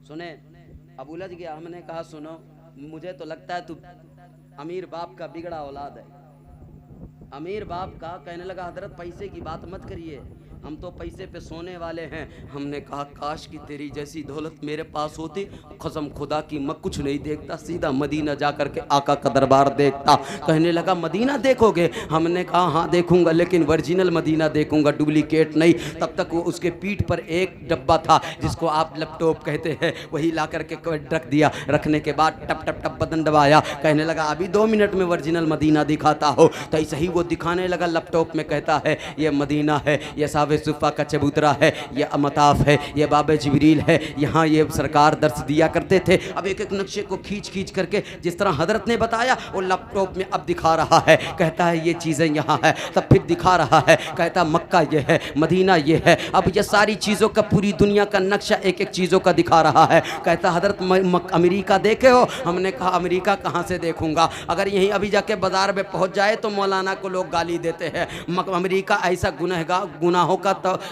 Speaker 1: सुने, अब उलझ गया। हमने कहा सुनो, मुझे तो लगता है तू अमीर बाप का बिगड़ा औलाद है, अमीर बाप का। कहने लगा हजरत पैसे की बात मत करिए, हम तो पैसे पे सोने वाले हैं। हमने कहा काश की तेरी जैसी दौलत मेरे पास होती, कसम खुदा की मैं कुछ नहीं देखता, सीधा मदीना जा कर के आका का दरबार देखता। कहने लगा मदीना देखोगे? हमने कहा हाँ देखूंगा, लेकिन ओरिजिनल मदीना देखूंगा, डुप्लीकेट नहीं। तब तक वो उसके पीठ पर एक डब्बा था जिसको आप लैपटॉप कहते हैं, वही ला करके रख दिया। रखने के बाद टप टप टप बटन दबाया। कहने लगा अभी 2 मिनट में ओरिजिनल मदीना दिखाता हो। तो ऐसे ही वो दिखाने लगा लैपटॉप में, कहता है ये मदीना है, ये साहब सुफ़ा का चबूतरा है, ये अमताफ है, ये बाबे जिब्रील है, यहाँ ये सरकार दर्स दिया करते थे। अब एक एक नक्शे को खींच खींच करके जिस तरह हजरत ने बताया वो लैपटॉप में अब दिखा रहा है। कहता है ये चीज़ें यहाँ है, तब फिर दिखा रहा है। कहता मक्का ये है, मदीना ये है। अब ये सारी चीज़ों का, पूरी दुनिया का नक्शा एक एक चीज़ों का दिखा रहा है। कहता हजरत अमेरिका देखे हो? हमने कहा अमेरिका कहाँ से देखूंगा, अगर यहीं अभी जाके बाजार में पहुँच जाए तो मौलाना को लोग गाली देते हैं। अमेरिका ऐसा गुनाहों का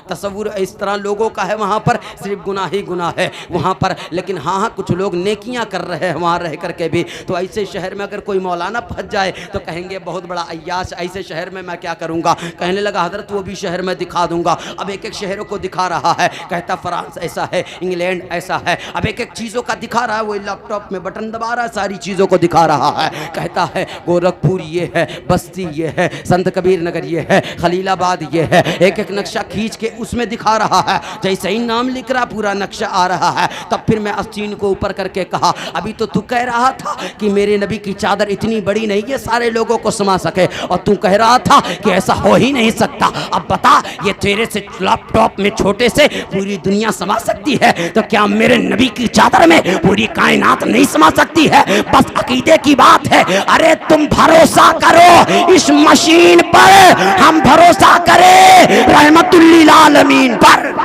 Speaker 1: तस्वुर इस तरह लोगों का है, वहाँ पर सिर्फ गुनाह ही गुनाह है वहाँ पर। लेकिन हाँ कुछ लोग नेकियां कर रहे हैं वहाँ रह करके भी। तो ऐसे शहर में अगर कोई मौलाना फंस जाए तो कहेंगे बहुत बड़ा अय्याश, ऐसे शहर में मैं क्या करूँगा। कहने लगा हजरत वो भी शहर में दिखा दूंगा। अब एक एक शहरों को दिखा रहा है। कहता फ्रांस ऐसा है, इंग्लैंड ऐसा है। अब एक एक चीज़ों का दिखा रहा है, वो लैपटॉप में बटन दबा रहा है, सारी चीज़ों को दिखा रहा है। कहता है गोरखपुर ये है, बस्ती ये है, संत कबीर नगर ये है, खलीलाबाद ये है। एक एक नक्शा खींच के उसमें दिखा रहा है। जैसे ही नाम लिख रहा पूरा नक्शा आ रहा है। तब फिर मैं आस्तीन को ऊपर करके कहा अभी तो तू कह रहा था कि मेरे नबी की चादर इतनी बड़ी नहीं है सारे लोगों को समा सके, और तू कह रहा था कि ऐसा हो ही नहीं सकता। अब बता ये तेरे से लैपटॉप में छोटे से पूरी दुनिया समा सकती है, तो क्या मेरे नबी की चादर में पूरी कायनात नहीं समा सकती है? बस अकीदे की बात है। अरे तुम भरोसा करो इस मशीन पर, हम भरोसा करें रहमतुल्लिल आलमीन पर।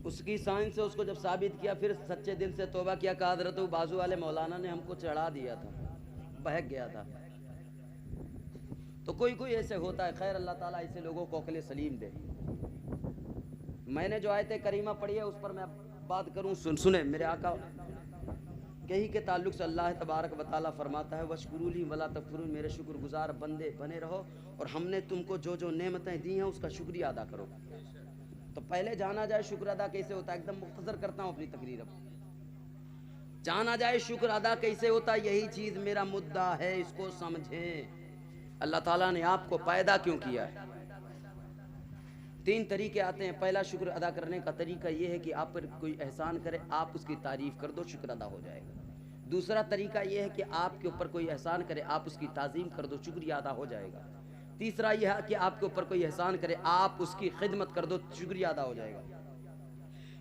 Speaker 1: उसकी साइंस से उसको जब साबित किया, फिर सच्चे दिल से तौबा किया। कहा हज़रत बाजू वाले मौलाना ने हमको चढ़ा दिया था, बहक गया था। तो कोई कोई ऐसे होता है। खैर अल्लाह ताला ऐसे लोगों को अक्ल सलीम दे। मैंने जो आयत करीमा पढ़ी है उस पर मैं बात करूं। सुने मेरे आका यही के ताल्लुक से अल्लाह तबारक व तआला फरमाता है वशकुरूली वला तकफुरून, मेरे शुक्रगुजार बंदे बने रहो और हमने तुमको जो जो नेमतें दी हैं उसका शुक्रिया अदा करो। तो पहले जाना जाए शुक्र अदा कैसे होता है। एकदम मुख्तसर करता हूँ अपनी तकरीर। अब जाना जाए शुक्र अदा कैसे होता है, यही चीज़ मेरा मुद्दा है, इसको समझें। अल्लाह ताला ने आपको पैदा क्यों किया है? 3 तरीके आते हैं। पहला शुक्र अदा करने का तरीका यह है कि आप पर कोई एहसान करे, आप उसकी तारीफ़ कर दो, शुक्र अदा हो जाएगा। दूसरा तरीका यह है कि आपके ऊपर कोई एहसान करे, आप उसकी ताज़ीम कर दो, शुक्रिया अदा हो जाएगा। तीसरा यह है कि आपके ऊपर कोई एहसान करे, आप उसकी खिदमत कर दो, शुक्रिया अदा हो जाएगा।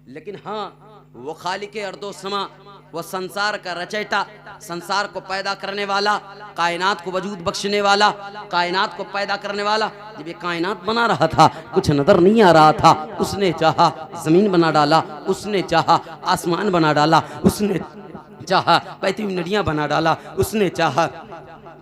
Speaker 1: लेकिन हाँ, वो खालिक अर्दो समा, वो संसार का रचयिता, संसार को पैदा करने वाला, कायनात को वजूद बख्शने वाला, कायनात को पैदा करने वाला। जब ये कायनात बना रहा था कुछ नजर नहीं आ रहा था, उसने चाहा जमीन बना डाला, उसने चाहा आसमान बना डाला, उसने चाहा बहती हुई नदियां बना डाला, उसने चाहा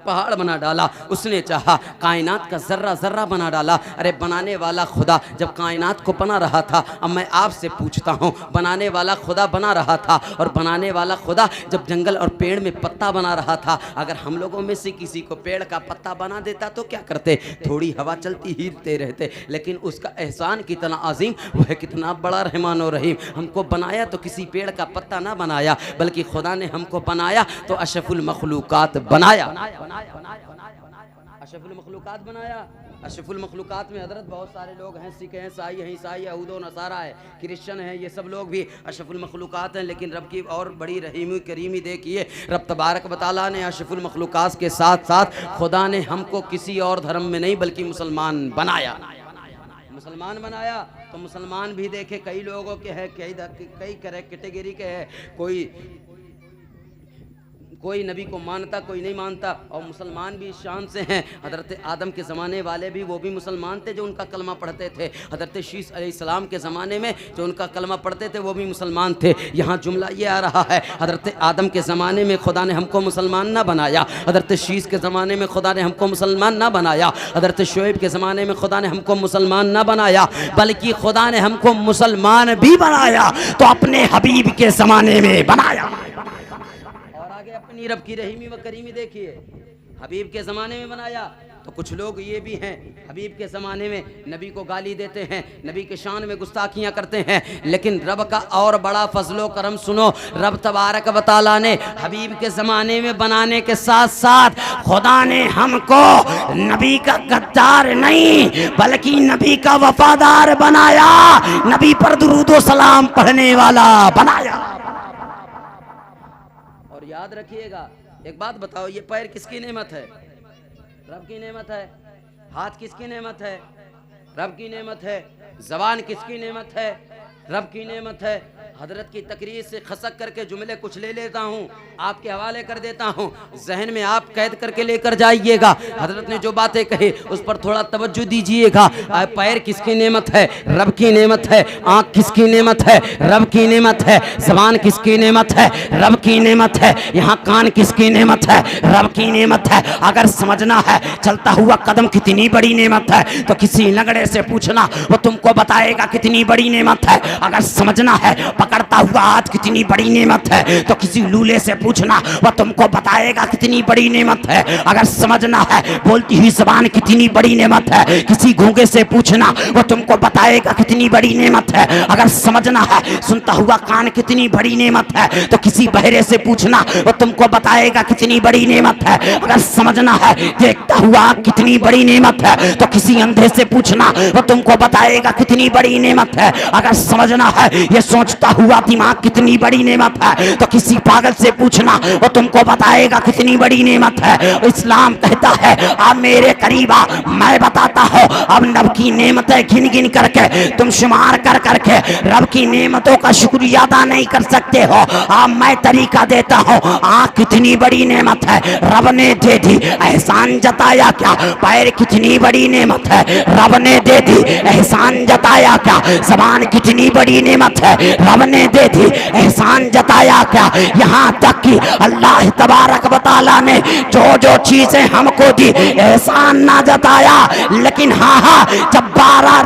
Speaker 1: पहाड़ बना डाला, उसने चाहा कायनात का जर्रा जर्रा बना डाला। अरे बनाने वाला खुदा जब कायनात को बना रहा था, अब मैं आपसे पूछता हूँ, बनाने वाला खुदा बना रहा था और बनाने वाला खुदा जब जंगल और पेड़ में पत्ता बना रहा था, अगर हम लोगों में से किसी को पेड़ का पत्ता बना देता तो क्या करते? थोड़ी हवा चलती हिलते रहते। लेकिन उसका एहसान कितना अजीम, वह कितना बड़ा रहमान और रहीम। हमको बनाया तो किसी पेड़ का पत्ता ना बनाया, बल्कि खुदा ने हमको बनाया तो अशरफुल मखलूकात बनाया, अशरफुल मखलूकात बनाया। अशरफुल मखलूकात में हजरत बहुत सारे लोग हैं, सिख हैं, ईसाई हैं, ईसाई यहूदो नसारा है, क्रिश्चियन हैं, ये सब लोग भी अशरफुल मखलूकात हैं। लेकिन रब की और बड़ी रहीमी करीमी देखिए, रब तबारक व तआला ने अशरफुल मखलूकात के साथ साथ खुदा ने हमको किसी और धर्म में नहीं बल्कि मुसलमान बनाया, मुसलमान बनाया। तो मुसलमान भी देखे कई लोगों के हैं, कई कैटेगरी के हैं, कोई नबी को मानता, कोई नहीं मानता। और मुसलमान भी इस शान से हैं, हज़रत आदम के ज़माने वाले भी वो भी मुसलमान थे जो उनका कलमा पढ़ते थे। हज़रत शीस अलैहिस्सलाम के ज़माने में जो उनका कलमा पढ़ते थे वो भी मुसलमान थे। यहाँ जुमला ये आ रहा है, हज़रत आदम के ज़माने में खुदा ने हमको मुसलमान ना बनाया, हज़रत शीस के ज़माने में खुदा ने हमको मुसलमान ना बनाया, हज़रत शुएब के ज़माने में खुदा ने हमको मुसलमान ना बनाया, बल्कि खुदा ने हमको मुसलमान भी बनाया तो अपने हबीब के ज़माने में बनाया। अपनी रब की रहीमी व करीमी देखिए, हबीब के ज़माने में बनाया। तो कुछ लोग ये भी हैं, हबीब के ज़माने में नबी को गाली देते हैं, नबी के शान में गुस्ताखियाँ करते हैं। लेकिन रब का और बड़ा फजलो करम सुनो, रब तबारक व तआला ने हबीब के ज़माने में बनाने के साथ साथ खुदा ने हमको नबी का गद्दार नहीं बल्कि नबी का वफादार बनाया, नबी पर दुरूद व सलाम पढ़ने वाला बनाया। और याद रखिएगा, एक बात बताओ, ये पैर किसकी नेमत है? रब की नेमत है। हाथ किसकी नेमत है? रब की नेमत है। ज़बान किसकी नेमत है? रब की नेमत है। हजरत की तकरीर से खसक करके जुमले कुछ ले लेता हूँ, आपके हवाले कर देता हूँ, जहन में आप कैद करके लेकर जाइएगा। हजरत ने जो बातें कही उस पर थोड़ा तवज्जो दीजिएगा। पैर किसकी नेमत है? रब की नेमत है। आँख किसकी नेमत है? रब की नेमत है। ज़बान किसकी नेमत है? रब की नेमत है। यहाँ कान किसकी नेमत है? रब की नेमत है। अगर समझना है चलता हुआ कदम कितनी बड़ी नेमत है तो किसी लंगड़े से पूछना, वो तुमको बताएगा कितनी बड़ी नेमत है। अगर समझना है पकड़ता हुआ हाथ कितनी बड़ी नेमत है तो किसी लूले से पूछना, वो तुमको बताएगा कितनी बड़ी नेमत है। अगर समझना है बोलती हुई ज़बान कितनी बड़ी नेमत है, किसी गूंगे से पूछना, वो तुमको बताएगा कितनी बड़ी नेमत है। अगर समझना है सुनता हुआ कान कितनी बड़ी नेमत है तो किसी बहरे से पूछना, वो तुमको बताएगा कितनी बड़ी नेमत है। अगर समझना है देखता हुआ कितनी बड़ी नेमत है तो किसी अंधे से पूछना, वो तुमको बताएगा कितनी बड़ी नेमत है। अगर समझना है ये सोचता हुआ दिमाग कितनी बड़ी नेमत है तो किसी पागल से पूछना, वो तुमको बताएगा कितनी बड़ी नेमत है। इस्लाम कहता है आप मेरे करीब आ, मैं बताता हूँ। अब रब की नेमतें गिन गिन करके तुम शुमार कर करके रब की नेमतों का शुक्रिया अदा नहीं कर सकते हो। अब मैं तरीका देता हूँ। आँख कितनी बड़ी नेमत है, रब ने दे दी, एहसान जताया क्या? पैर कितनी बड़ी नेमत है, रब ने दे दी, एहसान जताया क्या? ज़बान कितनी बड़ी नेमत है, रब ने दे दी, एहसान जताया क्या? यहाँ तक कि अल्लाह तबारक व तआला ने जो जो चीजें हमको दी एहसान ना जताया। लेकिन हाँ हाँ, जब 12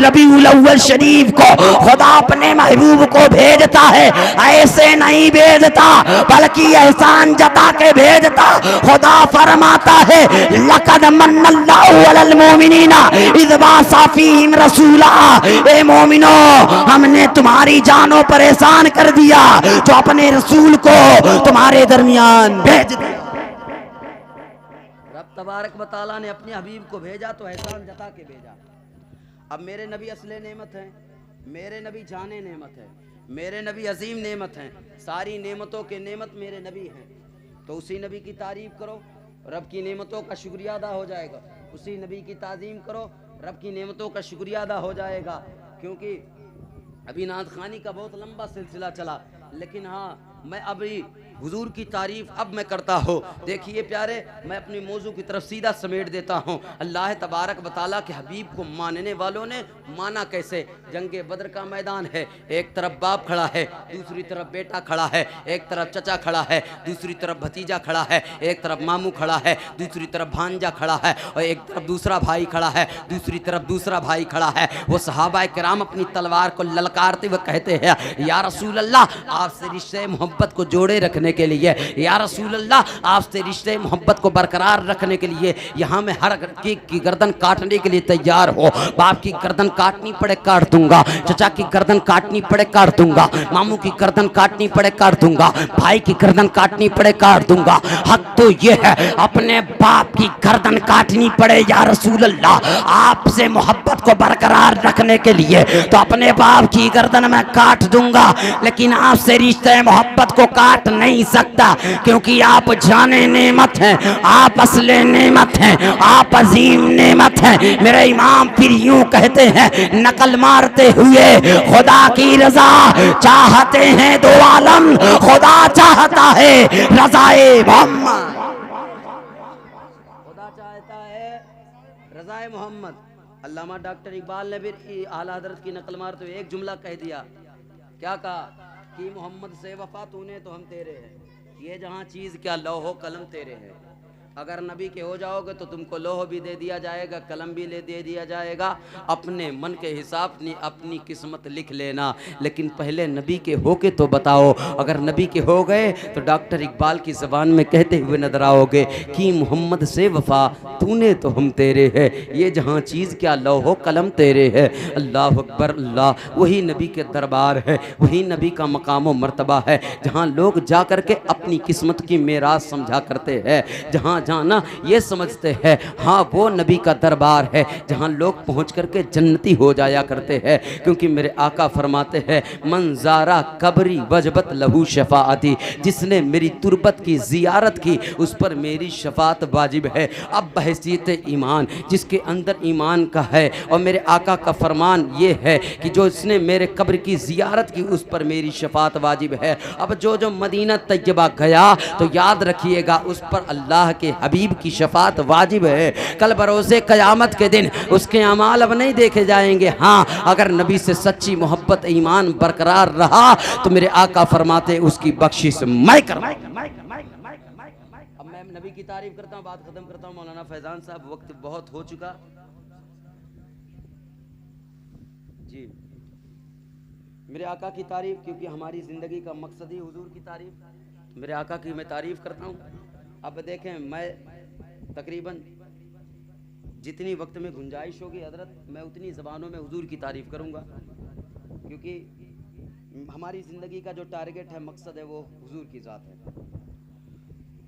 Speaker 1: रबीउल अव्वल शरीफ को खुदा अपने महबूब को भेजता है, ऐसे नहीं भेजता बल्कि एहसान जता के भेजता। खुदा फरमाता है लक़द मन्नल्लाहु अलल मोमिनीना इज़ बअसा फ़ीहिम रसूला। ए मोमिनो, हमने तुम्हारी जानों पर एहसान कर दिया जो अपने रसूल को तुम्हारे दरमियान भेज दिया। रब तबारक व तआला ने अपने हबीब को भेजा तो एहसान जता के भेजा। अब मेरे नबी असले नेमत हैं, मेरे नबी जाने नेमत है, मेरे नबी अजीम नेमत हैं, सारी नेमतों के नेमत मेरे नबी हैं। तो उसी नबी की तारीफ करो, रब की नेमतों का शुक्रिया अदा हो जाएगा। उसी नबी की ताज़ीम करो, रब की नेमतों का शुक्रिया अदा हो जाएगा। क्योंकि अभी नात खानी का बहुत लंबा सिलसिला चला, लेकिन हाँ मैं अभी हुजूर की तारीफ अब मैं करता हूँ। देखिए प्यारे, मैं अपनी मौजू की तरफ सीधा समेट देता हूँ। अल्लाह तबारक व तआला के हबीब को मानने वालों ने माना कैसे? जंगे बद्र का मैदान है, एक तरफ बाप खड़ा है, दूसरी तरफ बेटा खड़ा है, एक तरफ चचा खड़ा है, दूसरी तरफ भतीजा खड़ा है, एक तरफ मामू खड़ा है, दूसरी तरफ भांजा खड़ा है, और एक तरफ दूसरा भाई खड़ा है, दूसरी तरफ दूसरा भाई खड़ा है। वो सहाबा किराम अपनी तलवार को ललकारते हुए कहते हैं, या रसूल अल्लाह, आपसे रिश्ते मोहब्बत को जोड़े रखने के लिए, या रसूल अल्लाह, आपसे रिश्ते मोहब्बत को बरकरार रखने के लिए यहाँ मैं हर की गर्दन काटने के लिए तैयार हो। बाप की गर्दन काटनी पड़े काट दूंगा, चचा की गर्दन काटनी पड़े काट दूंगा, मामू की गर्दन काटनी पड़े काट दूंगा, भाई की गर्दन काटनी पड़े काट दूंगा। हक तो ये है अपने बाप की गर्दन काटनी पड़े या रसूल अल्लाह, आपसे मोहब्बत को बरकरार रखने के लिए तो अपने बाप की गर्दन में काट दूंगा, लेकिन आपसे रिश्ते मोहब्बत को काट नहीं सकता, क्योंकि आप जाने नेमत हैं, आप असले नेमत हैं, आप अजीम नेमत हैं। मेरे इमाम फिर यूं कहते हैं नकल मारते हुए, खुदा की रजा चाहते हैं दो आलम, खुदा चाहता है रज़ाए मोहम्मद, खुदा चाहता है रज़ाए मोहम्मद। अल्लामा डॉक्टर इकबाल ने भी आला हज़रत की नकल मारते हुए एक जुमला कह दिया, क्या कहा कि मोहम्मद से वफा तूने तो हम तेरे हैं, ये जहाँ चीज़ क्या लौहो कलम तेरे हैं। अगर नबी के हो जाओगे तो तुमको लोह भी दे दिया जाएगा, कलम भी दे दिया जाएगा, अपने मन के हिसाब से अपनी किस्मत लिख लेना, लेकिन पहले नबी के हो के तो बताओ। अगर नबी के हो गए तो डॉक्टर इकबाल की ज़बान में कहते हुए नजर आओगे कि मोहम्मद से वफा तूने तो हम तेरे है, ये जहाँ चीज़ क्या लौहो कलम तेरे है। अल्लाह अकबर अल्लाह, वही नबी के दरबार है, वही नबी का मकाम व मर्तबा है जहाँ लोग जा कर के अपनी किस्मत की मेराज समझा करते हैं, जहाँ जाना ये समझते हैं हाँ वो नबी का दरबार है जहाँ लोग पहुँच करके जन्नती हो जाया करते हैं। क्योंकि मेरे आका फरमाते हैं मंजारा कबरी वजबत लहू शफाअती, जिसने मेरी तुरबत की जियारत की उस पर मेरी शफात वाजिब है। अब बहसीत ईमान जिसके अंदर ईमान का है, और मेरे आका का फरमान ये है कि जो इसने मेरे कब्र की जियारत की उस पर मेरी शफात वाजिब है। अब जो मदीना तैयबा गया तो याद रखिएगा उस पर अल्लाह के हबीब की शफात वाजिब है। कल बरोज़े क़यामत के दिन उसके अमाल अब नहीं देखे जाएंगे। हाँ, अगर नबी से सच्ची मोहब्बत ईमान बरकरार रहा तो मेरे आका फरमाते उसकी बख्शिश मैं कर। अब मैं नबी की तारीफ करता हूँ, बात खत्म करता हूँ। मौलाना फैजान साहब, वक्त बहुत हो चुका जी। मेरे आका की तारीफ, क्योंकि हमारी ज़िंदगी का मकसद ही हुजूर की तारीफ। मेरे आका की मैं तारीफ करता हूँ। अब देखें, मैं तकरीबन जितनी वक्त में गुंजाइश होगी हजरत, मैं उतनी ज़बानों में हुजूर की तारीफ़ करूँगा, क्योंकि हमारी ज़िंदगी का जो टारगेट है, मकसद है, वो हुजूर की ज़ात है।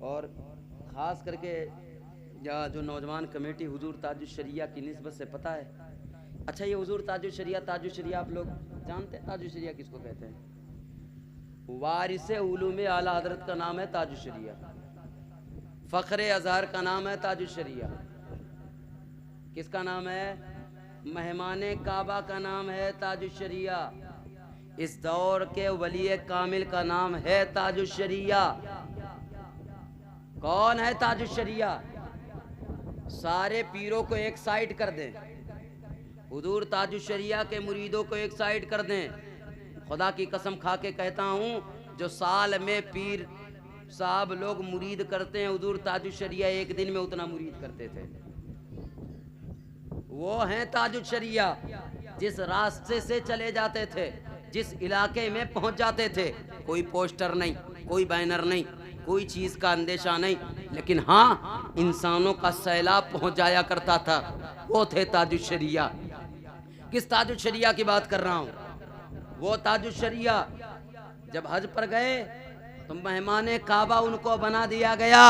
Speaker 1: और ख़ास करके या जो नौजवान कमेटी हुजूर ताजुश्शरिया की निस्बत से पता है। अच्छा, ये हुजूर ताजुश्शरिया आप लोग जानते हैं ताजुश्शरिया किसको कहते हैं? वारिसे उलूमे आला हजरत का नाम है ताजुश्शरिया, फ़ख्रे अज़हर का नाम है ताजुश्शरिया। किसका नाम है? मेहमाने काबा का नाम है ताजुश्शरिया। इस दौर के वली कामिल का नाम है ताजुश्शरिया। कौन है ताजुश्शरिया? सारे पीरों को एक साइड कर दें, हुजूर ताजुश्शरिया के मुरीदों को एक साइड कर दें। खुदा की कसम खा के कहता हूँ, जो साल में पीर साहब लोग मुरीद करते हैं, हुजूर ताजुश्शरिया एक दिन में उतना मुरीद करते थे। वो हैं ताजुश्शरिया। जिस रास्ते से चले जाते थे, जिस इलाके में पहुंच जाते थे, कोई पोस्टर नहीं, कोई बैनर नहीं, कोई चीज़ का अंदेशा नहीं, लेकिन हाँ इंसानों का सैलाब पहुंच जाया करता था। वो थे ताजुश्शरिया। किस ताजुश्शरिया की बात कर रहा हूँ? वो ताजुश्शरिया जब हज पर गए तो मेहमाने काबा उनको बना दिया गया।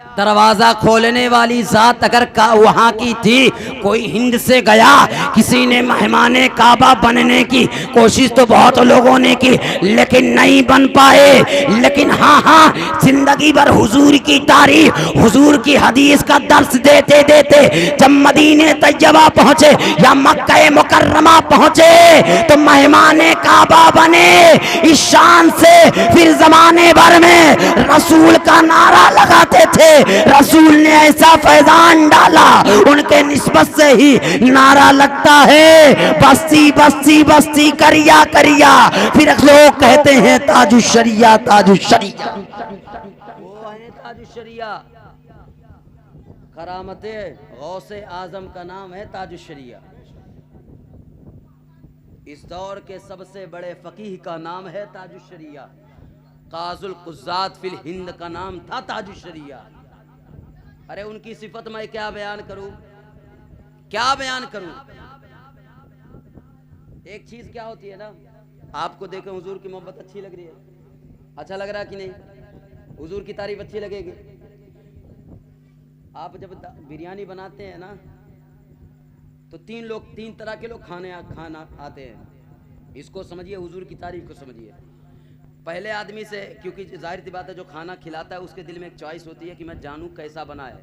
Speaker 3: दरवाजा खोलने वाली जात अगर वहाँ की थी, कोई हिंद से गया, किसी ने मेहमाने काबा बनने की कोशिश तो बहुत लोगों ने की लेकिन नहीं बन पाए। लेकिन हाँ हाँ, जिंदगी भर हुजूर की तारीफ, हुजूर की हदीस का दर्स देते देते जब मदीने तैयबा पहुंचे या मक्का मुकर्रमा पहुंचे तो मेहमाने काबा बने। इस शान से फिर जमाने भर में रसूल का नारा लगाते थे। रसूल ने ऐसा फैजान डाला, उनके निस्बत से ही नारा लगता है, बस्ती बस्ती बस्ती करिया करिया। फिर लोग कहते हैं ताजुशरिया ताजुशरिया।
Speaker 1: वो है ताजुशरिया। करामते गौसे आजम का नाम है ताजुशरिया। इस दौर के सबसे बड़े फकीह का नाम है ताजुशरिया। काजुल कुज़ात फिल हिंद का नाम था ताजुशरिया। अरे उनकी सिफत मैं क्या बयान करूं, क्या बयान करूं। एक चीज क्या होती है ना, आपको देखें हुजूर की मोहब्बत अच्छी लग रही है, अच्छा लग रहा कि नहीं, हुजूर की तारीफ अच्छी लगेगी। आप जब बिरयानी बनाते हैं ना तो तीन तरह के लोग खाना आते हैं। इसको समझिए, हुजूर की तारीफ को समझिए। पहले आदमी से, क्योंकि जाहिर सी बात है जो खाना खिलाता है उसके दिल में एक चॉइस होती है कि मैं जानूं कैसा बना है,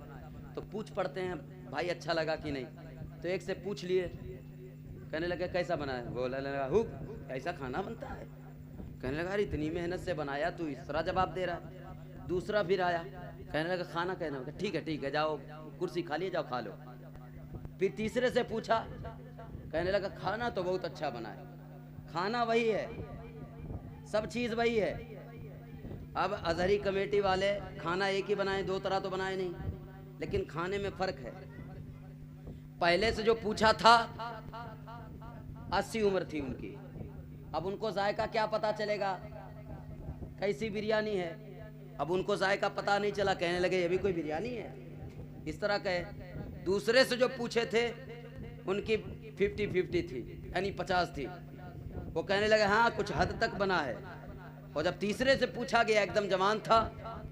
Speaker 1: तो पूछ पड़ते हैं भाई अच्छा लगा कि नहीं। तो एक से पूछ लिए, कहने लगे कैसा बना है, बोलने लगा हुक ऐसा खाना बनता है। कहने लगा इतनी मेहनत से बनाया तू इस तरह जवाब दे रहा है। दूसरा फिर आया, कहने लगा खाना, कहने लगा ठीक है जाओ कुर्सी खाली जाओ खा लो। फिर तीसरे से पूछा, कहने लगा खाना तो बहुत अच्छा बना है। खाना वही है, सब चीज वही है। अब अजहरी कमेटी वाले खाना एक ही बनाए, दो तरह तो बनाए नहीं, लेकिन खाने में फर्क है। पहले से जो पूछा था 80 उम्र थी उनकी, अब उनको जायका क्या पता चलेगा कैसी बिरयानी है। अब उनको जायका पता नहीं चला, कहने लगे ये भी कोई बिरयानी है, इस तरह कहे। दूसरे से जो पूछे थे उनकी 50-50 थी, यानी 50 थी। वो कहने लगे हाँ कुछ हद तक बना है। और जब तीसरे से पूछा गया, एकदम जवान था,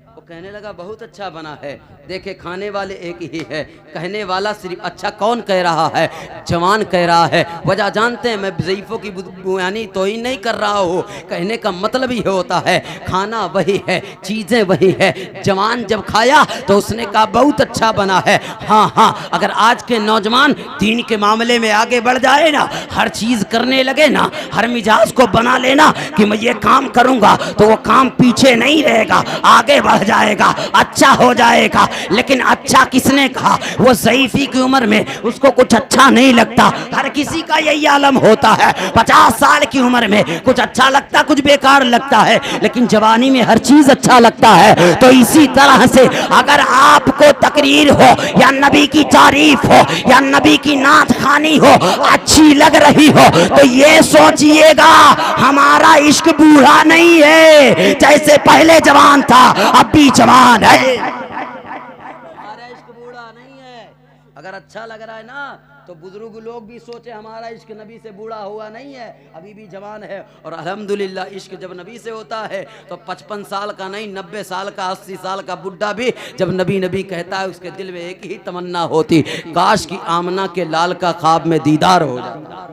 Speaker 1: वो कहने लगा बहुत अच्छा बना है। देखे खाने वाले एक ही है, कहने वाला सिर्फ अच्छा कौन कह रहा है, जवान कह रहा है। वजह जानते हैं, मैं ज़ईफ़ों की बुयानी तो ही नहीं कर रहा हूँ, कहने का मतलब ही होता है खाना वही है, चीज़ें वही है। जवान जब खाया तो उसने कहा बहुत अच्छा बना है। हाँ हाँ, अगर आज के नौजवान दीन के मामले में आगे बढ़ जाए ना, हर चीज़ करने लगे ना, हर मिजाज को बना लेना कि मैं ये काम करूँगा, तो वो काम पीछे नहीं रहेगा, आगे बढ़ जाएगा, अच्छा हो जाएगा। लेकिन अच्छा किसने कहा, वो ज़ईफ़ी की उम्र में उसको कुछ अच्छा नहीं लगता। हर किसी का यही आलम होता है, 50 साल की उम्र में कुछ अच्छा लगता, कुछ बेकार लगता है, लेकिन जवानी में हर चीज अच्छा लगता है। तो इसी तरह से अगर आपको तकरीर हो या नबी की तारीफ हो या नबी की नात खानी हो अच्छी लग रही हो, तो ये सोचिएगा हमारा इश्क बूढ़ा नहीं है, जैसे पहले जवान था अब भी जवान है। हमारा इश्क बूढ़ा नहीं है। अगर अच्छा लग रहा है ना तो बुजुर्ग लोग भी सोचे हमारा इश्क नबी से बूढ़ा हुआ नहीं है, अभी भी जवान है। और अल्हम्दुलिल्लाह इश्क जब नबी से होता है तो 55 साल का नहीं, 90 साल का, 80 साल का बुढ़ा भी जब नबी नबी कहता है उसके दिल में एक ही तमन्ना होती, काश की आमना के लाल का ख्वाब में दीदार हो जाता।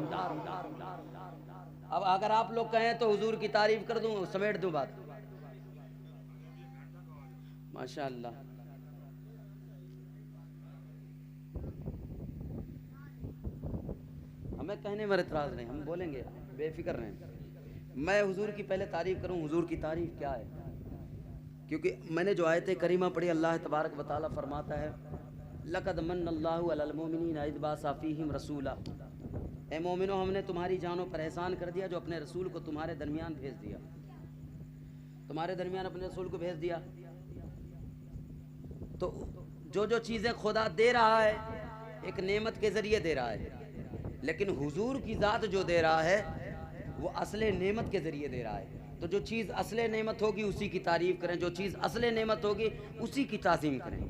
Speaker 1: अब अगर आप लोग कहें तो हुजूर की तारीफ कर दूं, समेट दूं बात। माशाअल्लाह, हमें कहने में इतराज नहीं, हम बोलेंगे बेफिक्र रहें। मैं हुजूर की पहले तारीफ करूं, हुजूर की तारीफ क्या है, क्योंकि मैंने जो आयत करीमा पढ़ी, अल्लाह तबारक व तआला फरमाता है लक़द मन्नल्लाहु अलल मुमिनीना इज़ बअसा फ़ीहिम रसूला। ए मोमिनो, हमने तुम्हारी जानों पर एहसान कर दिया जो अपने रसूल को तुम्हारे दरमियान भेज दिया, तुम्हारे दरमियान अपने रसूल को भेज दिया। तो जो जो चीज़ें खुदा दे रहा है एक नेमत के ज़रिए दे रहा है, लेकिन हुजूर की ज़ात जो दे रहा है वो असले नेमत के ज़रिए दे रहा है। तो जो चीज़ असले नेमत होगी उसी की तारीफ़ करें, जो चीज़ असले नेमत होगी उसी की ताज़ीम करें।